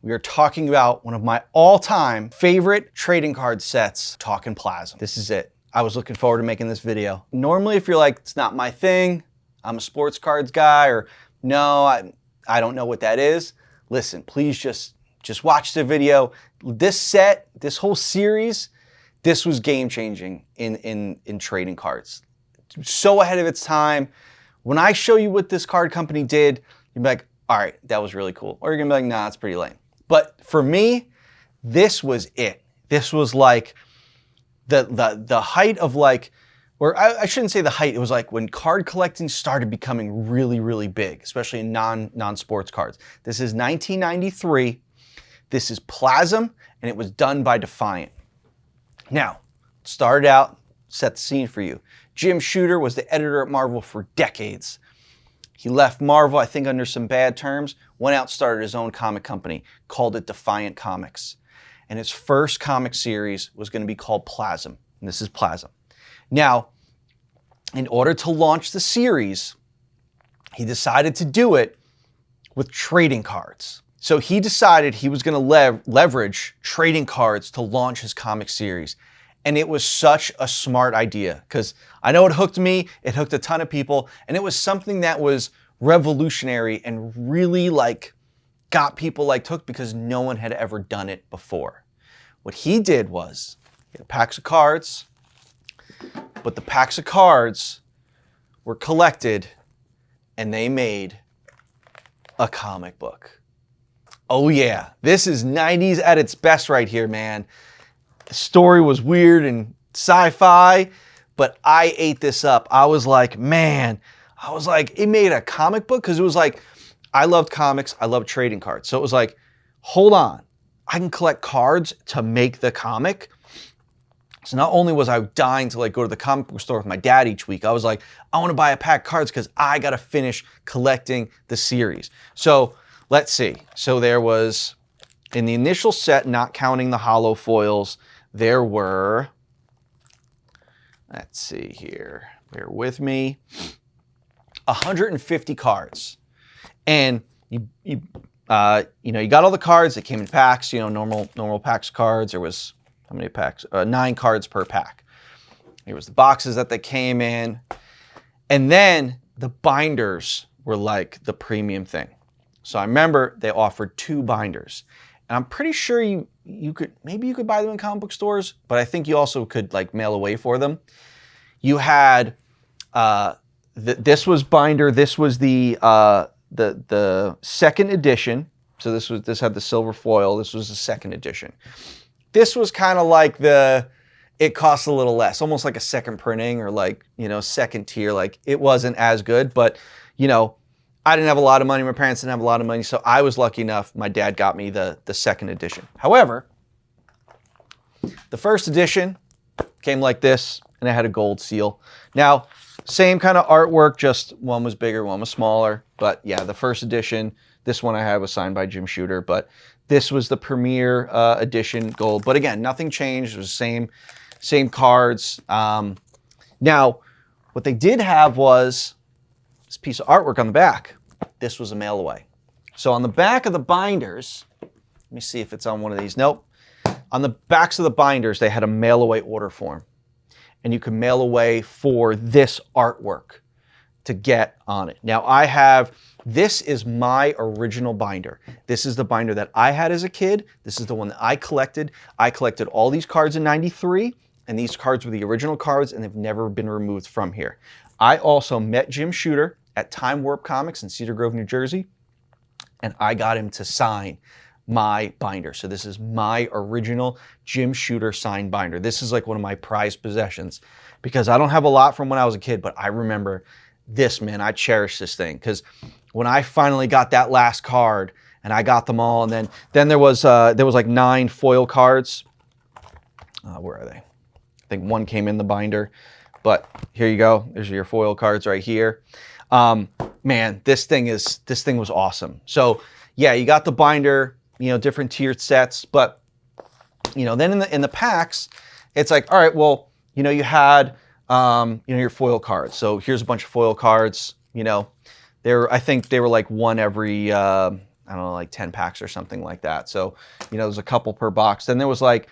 we are talking about one of my all-time favorite trading card sets, talking Plasm. This is it. I was looking forward to making this video. Normally, if you're like, it's not my thing, I'm a sports cards guy, or no, I don't know what that is, listen, please just watch the video. This set, this whole series, this was game-changing in trading cards. So ahead of its time. When I show you what this card company did, you'll be like, all right, that was really cool. Or you're gonna be like, nah, it's pretty lame. But for me, this was it. This was like the height of like, or I shouldn't say the height, it was like when card collecting started becoming really, really big, especially in non-sports cards. This is 1993. This is Plasm, and it was done by Defiant. Now, started out, set the scene for you. Jim Shooter was the editor at Marvel for decades. He left Marvel, I think under some bad terms, went out, started his own comic company, called it Defiant Comics. And his first comic series was going to be called Plasm, and this is Plasm. Now, in order to launch the series, he decided to do it with trading cards. So he decided he was going to leverage trading cards to launch his comic series. And it was such a smart idea because I know it hooked me, it hooked a ton of people, and it was something that was revolutionary and really like got people like hooked because no one had ever done it before. What he did was get packs of cards, but the packs of cards were collected and they made a comic book. Oh yeah, this is 90s at its best right here, man. The story was weird and sci-fi, but I ate this up. I was like, man, it made a comic book because it was like, I loved comics, I loved trading cards. So it was like, hold on, I can collect cards to make the comic. So not only was I dying to like go to the comic book store with my dad each week, I was like, I want to buy a pack of cards because I got to finish collecting the series. So let's see. So there was, in the initial set, not counting the hollow foils, there were, let's see here, bear with me, 150 cards. And you got all the cards that came in packs, normal packs of cards. There was, how many packs? 9 cards per pack. There was the boxes that they came in. And then the binders were like the premium thing. So I remember they offered 2 binders. And I'm pretty sure you could buy them in comic book stores, but I think you also could like mail away for them. You had, this was binder, this was the second edition. So this had the silver foil, this was the second edition. This was kind of like it costs a little less, almost like a second printing or like, second tier. Like it wasn't as good, but I didn't have a lot of money. My parents didn't have a lot of money. So I was lucky enough. My dad got me the second edition. However, the first edition came like this and it had a gold seal. Now, same kind of artwork, just one was bigger, one was smaller. But yeah, the first edition, this one I had was signed by Jim Shooter, but this was the premier edition gold. But again, nothing changed. It was the same cards. Now, what they did have was this piece of artwork on the back. This was a mail away. So on the back of the binders, let me see if it's on one of these. Nope. On the backs of the binders, they had a mail away order form. And you could mail away for this artwork to get on it. Now this is my original binder. This is the binder that I had as a kid. This is the one that I collected. I collected all these cards in '93, and these cards were the original cards, and they've never been removed from here. I also met Jim Shooter at Time Warp Comics in Cedar Grove, New Jersey, and I got him to sign my binder. So this is my original Jim Shooter signed binder. This is like one of my prized possessions because I don't have a lot from when I was a kid, but I remember this, man. I cherish this thing because when I finally got that last card and I got them all, and then there was like 9 foil cards. Where are they? I think one came in the binder, but here you go. There's your foil cards right here. Man, this thing was awesome. So yeah, you got the binder, different tiered sets, but then in the packs, it's like, all right, well, you had your foil cards. So here's a bunch of foil cards. I think they were like one every I don't know, like 10 packs or something like that. So, you know, there's a couple per box. Then there was like,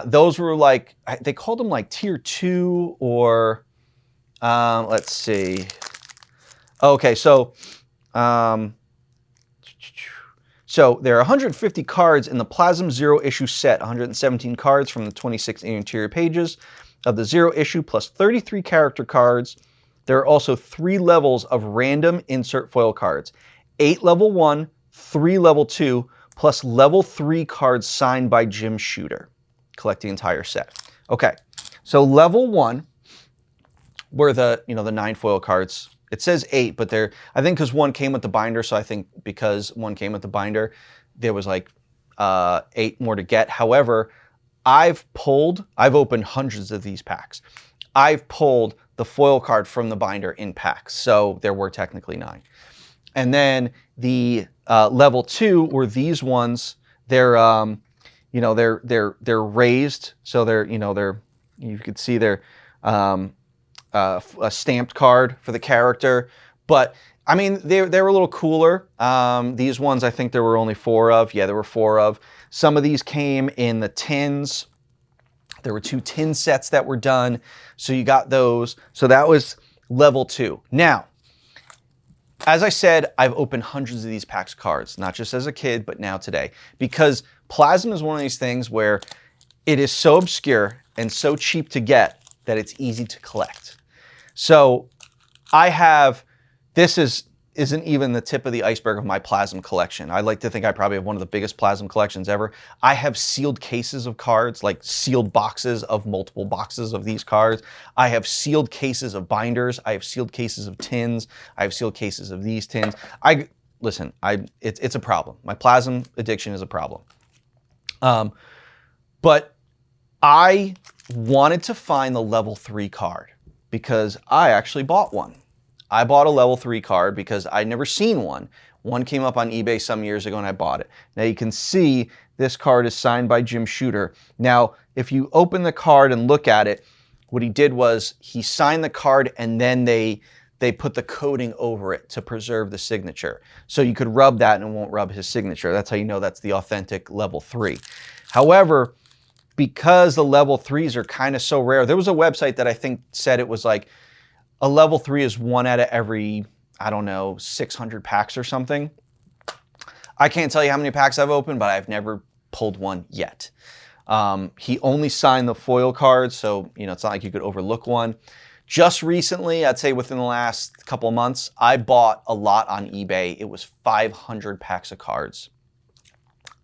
those were like, they called them like tier 2 or, let's see. Okay, so there are 150 cards in the Plasm Zero issue set, 117 cards from the 26 interior pages of the Zero issue, plus 33 character cards. There are also 3 levels of random insert foil cards, 8 level 1, 3 level 2, plus level 3 cards signed by Jim Shooter. Collect the entire set. Okay, so level 1 were the, you know, the 9 foil cards. It says 8, but they're, I think because 1 came with the binder, so I think because 1 came with the binder, there was like 8 more to get. However, I've opened hundreds of these packs. I've pulled the foil card from the binder in packs, so there were technically 9. And then the level 2 were these ones. They're, you know, they're raised, so they're, you know, you could see they're a stamped card for the character, but I mean, they were a little cooler. These ones, I think there were only 4 of. Yeah, there were 4 of. Some of these came in the tins. There were 2 tin sets that were done, so you got those. So that was level 2. Now, as I said, I've opened hundreds of these packs of cards, not just as a kid, but now today, because Plasm is one of these things where it is so obscure and so cheap to get that it's easy to collect. So I have, isn't even the tip of the iceberg of my Plasm collection. I like to think I probably have one of the biggest Plasm collections ever. I have sealed cases of cards, like sealed boxes of multiple boxes of these cards. I have sealed cases of binders. I have sealed cases of tins. I have sealed cases of these tins. Listen, it's a problem. My Plasm addiction is a problem. But I wanted to find the level 3 card because I actually bought one. I bought a level 3 card because I'd never seen one. One came up on eBay some years ago and I bought it. Now you can see this card is signed by Jim Shooter. Now, if you open the card and look at it, what he did was he signed the card and then they put the coating over it to preserve the signature. So you could rub that and it won't rub his signature. That's how you know that's the authentic level 3. However, because the level 3s are kind of so rare, there was a website that I think said it was like a level 3 is 1 out of every, I don't know, 600 packs or something. I can't tell you how many packs I've opened, but I've never pulled one yet. He only signed the foil cards, so you know it's not like you could overlook one. Just recently, I'd say within the last couple of months, I bought a lot on eBay. It was 500 packs of cards.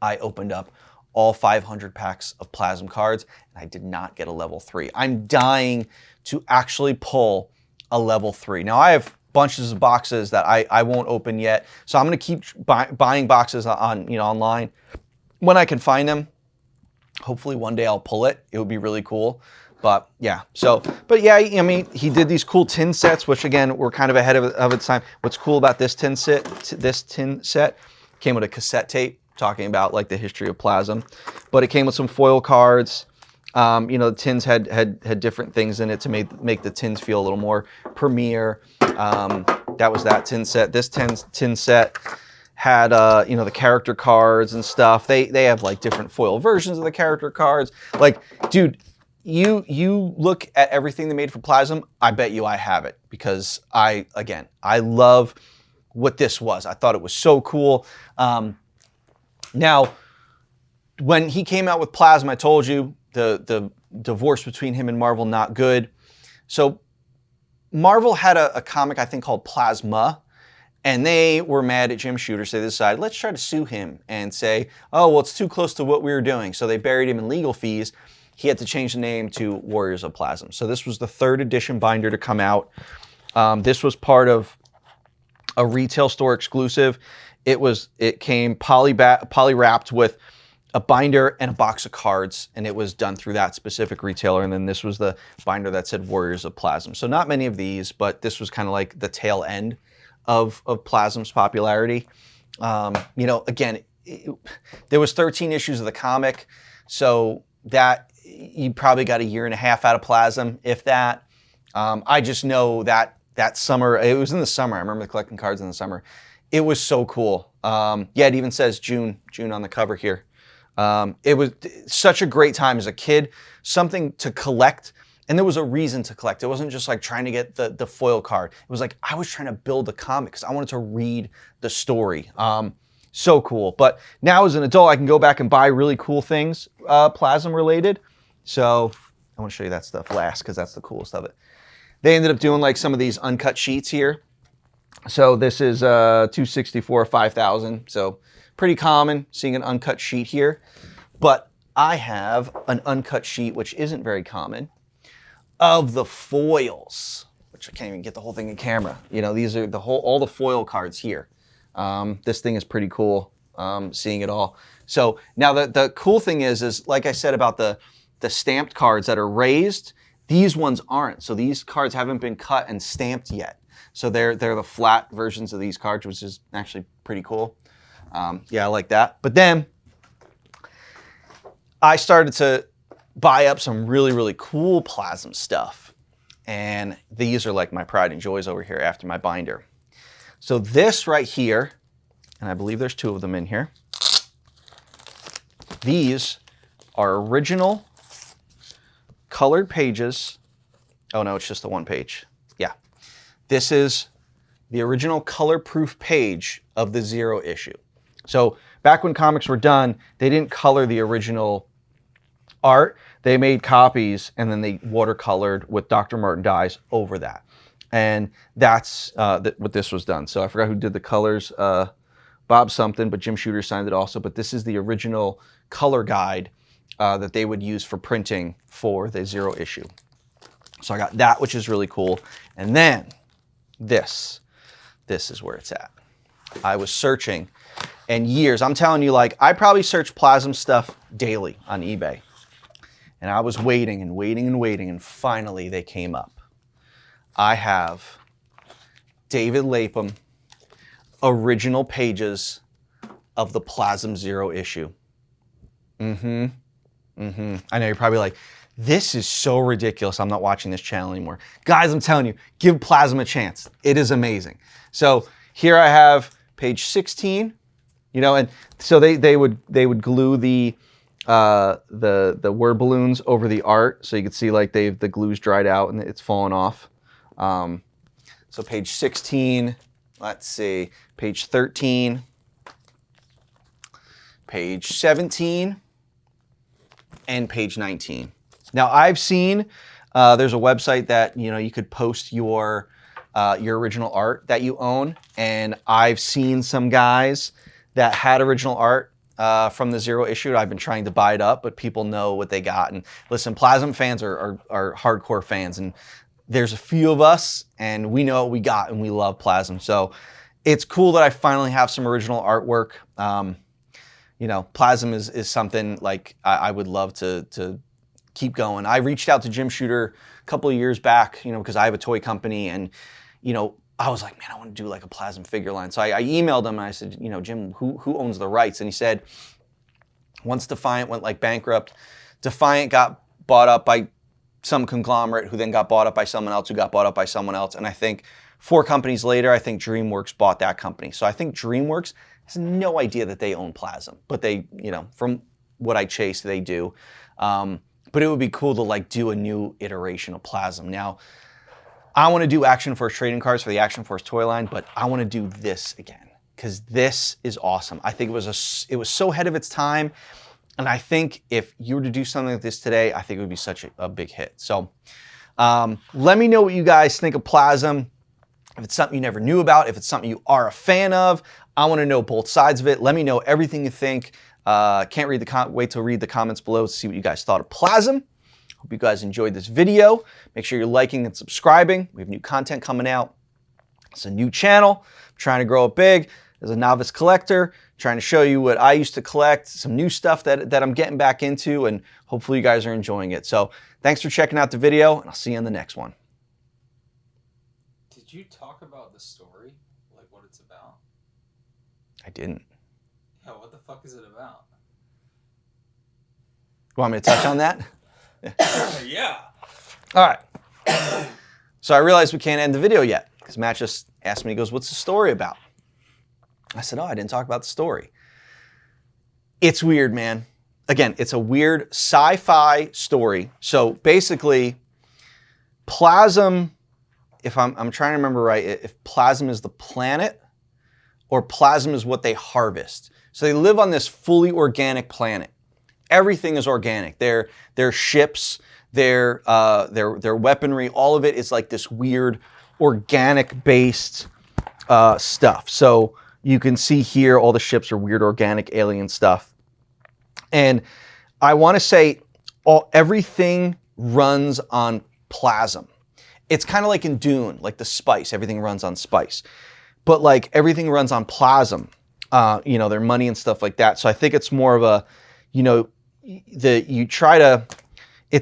I opened up all 500 packs of Plasm cards, and I did not get a level 3. I'm dying to actually pull a level 3. Now, I have bunches of boxes that I won't open yet, so I'm going to keep buying boxes on, you know, online when I can find them. Hopefully one day I'll pull it. It would be really cool. But yeah, but yeah, I mean, he did these cool tin sets, which again, were kind of ahead of its time. What's cool about this tin set came with a cassette tape talking about like the history of Plasm, but it came with some foil cards. You know, the tins had different things in it to make the tins feel a little more premier. That was that tin set. This tin set had you know, the character cards and stuff. They have like different foil versions of the character cards. Like, dude, you look at everything they made for Plasm, I bet you I have it because I love what this was. I thought it was so cool. Now, when he came out with Plasm, I told you the divorce between him and Marvel, not good. So Marvel had a comic, I think, called Plasma, and they were mad at Jim Shooter, so they decided, let's try to sue him and say, oh, well, it's too close to what we were doing. So they buried him in legal fees. He had to change the name to Warriors of Plasm. So this was the 3rd edition binder to come out. This was part of a retail store exclusive. It came poly wrapped with a binder and a box of cards, and it was done through that specific retailer. And then this was the binder that said Warriors of Plasm. So not many of these, but this was kind of like the tail end of Plasm's popularity. You know, again, there was 13 issues of the comic, so that you probably got a year and a half out of Plasm, if that. I just know that summer, it was in the summer, I remember collecting cards in the summer, it was so cool. Yeah, it even says June on the cover here. It was such a great time as a kid, something to collect. And there was a reason to collect. It wasn't just like trying to get the foil card. It was like I was trying to build a comic because I wanted to read the story. So cool. But now as an adult, I can go back and buy really cool things, Plasm related. So I want to show you that stuff last because that's the coolest of it. They ended up doing like some of these uncut sheets here. So this is 264, 5,000. So pretty common seeing an uncut sheet here. But I have an uncut sheet, which isn't very common, of the foils, which I can't even get the whole thing in camera. You know, these are all the foil cards here. This thing is pretty cool, seeing it all. So now the cool thing is like I said about the stamped cards that are raised, these ones aren't. So these cards haven't been cut and stamped yet. So they're the flat versions of these cards, which is actually pretty cool. Yeah, I like that. But then I started to buy up some really, really cool Plasm stuff. And these are like my pride and joys over here after my binder. So this right here, and I believe there's 2 of them in here. These are original colored pages. Oh no, it's just the 1 page. Yeah. This is the original color-proof page of the 0 issue. So back when comics were done, they didn't color the original art. They made copies and then they watercolored with Dr. Martin dyes over that. And that's what this was done. So I forgot who did the colors, Bob something, but Jim Shooter signed it also. But this is the original color guide that they would use for printing for the 0 issue. So I got that, which is really cool. And then this is where it's at. I was searching and years, I'm telling you, like I probably search Plasm stuff daily on eBay. And I was waiting and waiting and waiting, and finally they came up. I have David Lapham original pages of the Plasm 0 issue. I know you're probably like, this is so ridiculous. I'm not watching this channel anymore. Guys, I'm telling you, give Plasm a chance. It is amazing. So here I have page 16, you know, and so they would glue the word balloons over the art, so you can see like the glue's dried out and it's fallen off. So page 16, let's see, page 13, page 17, and page 19. Now I've seen there's a website that you could post your original art that you own, and I've seen some guys that had original art from the 0 issue. I've been trying to buy it up, but people know what they got. And listen, Plasm fans are hardcore fans, and there's a few of us, and we know what we got, and we love Plasm. So it's cool that I finally have some original artwork. Plasm is something like I would love to keep going. I reached out to Jim Shooter a couple of years back, because I have a toy company, and I was like, man, I want to do like a Plasm figure line. So I emailed him and I said, Jim, who owns the rights? And he said, once Defiant went like bankrupt, Defiant got bought up by some conglomerate who then got bought up by someone else who got bought up by someone else. And I think 4 companies later, I think DreamWorks bought that company. So I think DreamWorks has no idea that they own Plasm, but they, from what I chase, they do. But it would be cool to like do a new iteration of Plasm. Now, I want to do Action Force trading cards for the Action Force toy line, but I want to do this again because this is awesome. I think it was so ahead of its time, and I think if you were to do something like this today, I think it would be such a big hit. So let me know what you guys think of Plasm. If it's something you never knew about, if it's something you are a fan of, I want to know both sides of it. Let me know everything you think. Can't wait to read the comments below to see what you guys thought of Plasm. Hope you guys enjoyed this video. Make sure you're liking and subscribing. We have new content coming out. It's a new channel. I'm trying to grow it big. As a novice collector, trying to show you what I used to collect, some new stuff that I'm getting back into, and hopefully you guys are enjoying it. So thanks for checking out the video, and I'll see you in the next one. Did you talk about the story? Like what it's about? I didn't. Yeah, what the fuck is it about? You want me to touch on that? Yeah. All right. So I realized we can't end the video yet because Matt just asked me, he goes, what's the story about? I said, oh, I didn't talk about the story. It's weird, man. Again, it's a weird sci-fi story. So basically, Plasm, if I'm trying to remember right, if Plasm is the planet or Plasm is what they harvest. So they live on this fully organic planet. Everything is organic. Their ships, their weaponry, all of it is like this weird organic-based stuff. So you can see here all the ships are weird organic alien stuff. And I want to say everything runs on Plasm. It's kind of like in Dune, like the spice. Everything runs on spice. But like everything runs on Plasm, you know, their money and stuff like that. So I think it's more of a, you know, it's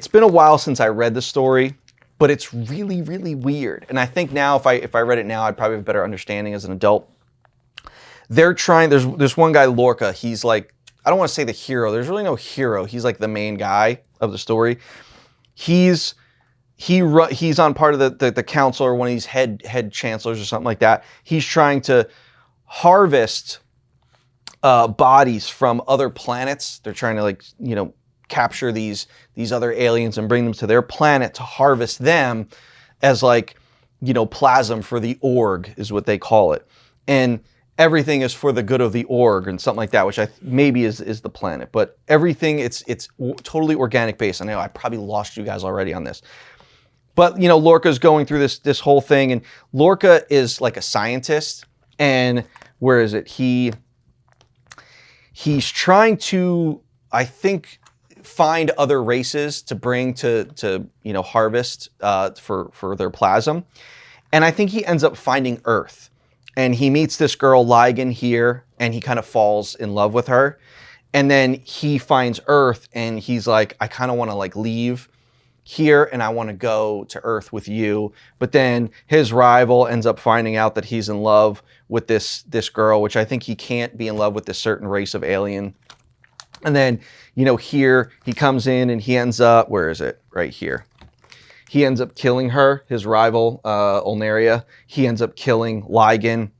been a while since I read the story, but it's really, really weird. And I think now if I read it now, I'd probably have a better understanding as an adult. There's one guy, Lorca, he's like, I don't want to say the hero. There's really no hero. He's like the main guy of the story. He's on part of the council or one of these head chancellors or something like that. He's trying to harvest bodies from other planets. They're trying to, like, you know, capture these other aliens and bring them to their planet to harvest them as, like, you know, plasm for the org is what they call it. And everything is for the good of the org and something like that, which maybe is the planet. But everything, it's totally organic based. I know I probably lost you guys already on this. But, you know, Lorca's going through this whole thing, and Lorca is like a scientist, and where is it? He's trying to, I think, find other races to bring to you know, harvest for their plasm. And I think he ends up finding Earth. And he meets this girl, Ligon, here, and he kind of falls in love with her. And then he finds Earth, and he's like, I kind of want to, like, leave here, and I want to go to Earth with you. But then his rival ends up finding out that he's in love with this girl, which I think he can't be in love with this certain race of alien. And then, you know, here he comes in and he ends up, where is it? Right here. He ends up killing her, his rival, Ulnaria. He ends up killing Ligon.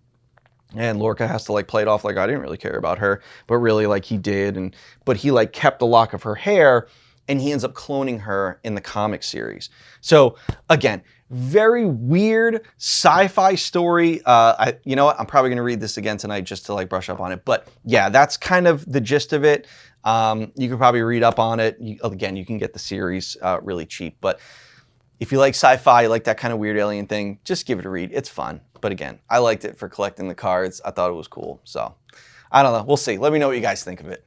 And Lorca has to, like, play it off like, I didn't really care about her. But really, like, he did. But he, like, kept a lock of her hair, and he ends up cloning her in the comic series. So, again, very weird sci-fi story. You know what? I'm probably going to read this again tonight just to, like, brush up on it. But, yeah, that's kind of the gist of it. You could probably read up on it. Again, you can get the series really cheap. But if you like sci-fi, you like that kind of weird alien thing, just give it a read. It's fun. But again, I liked it for collecting the cards. I thought it was cool. So, I don't know. We'll see. Let me know what you guys think of it.